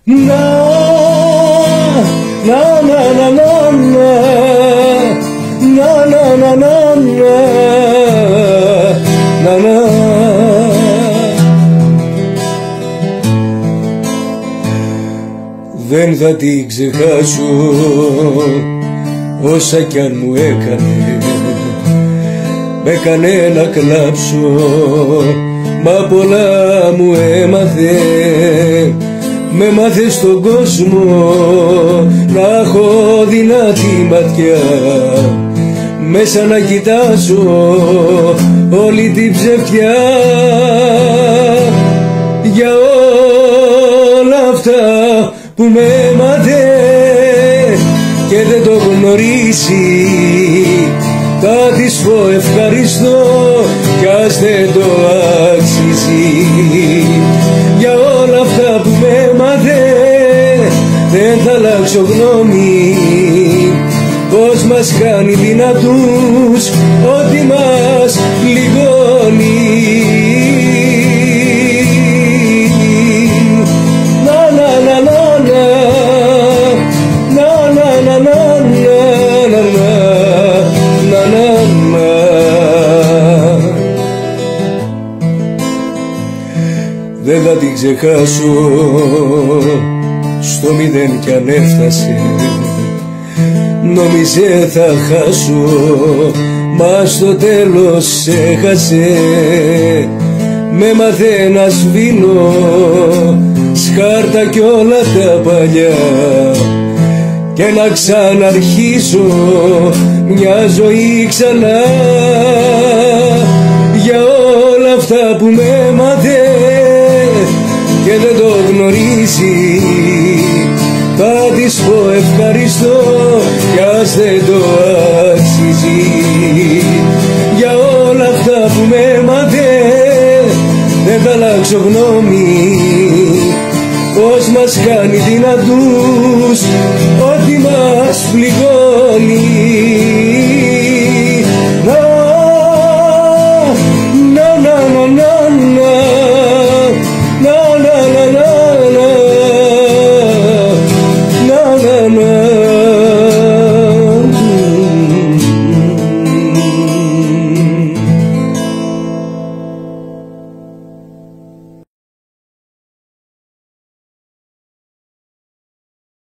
Να, να, να, να, να, να, να, να, να, να, να. Δεν θα την ξεχάσω όσα κι αν μου έκανε. Μ' έκανε να κλάψω, μα πολλά μου έμαθε. Με μάθε στον κόσμο να έχω δυνατή ματιά, μέσα να κοιτάζω όλη την ψευτιά. Για όλα αυτά που με έμαθε και δεν το γνωρίζει, θα της πω ευχαριστώ κι ας δεν το αξίζει. Για όλα αυτά που με έμαθε δεν θα αλλάξω γνώμη, πως μας κάνει δυνατούς ό,τι μας πληγώνει. Δεν θα την ξεχάσω στο μηδέν κι αν έφτασε. Νόμιζε θα χάσω, μα στο τέλος έχασε. Με μάθε να σβήνω σκάρτα κι όλα τα παλιά και να ξαναρχίσω μια ζωή ξανά. Για όλα αυτά που με έμαθε και δεν το γνωρίζει, θα της πω ευχαριστώ κι ας δεν το αξίζει. Για όλα αυτά που με έμαθε δεν θα αλλάξω γνώμη, πως μας κάνει δυνατούς ό,τι μας πληγώνει.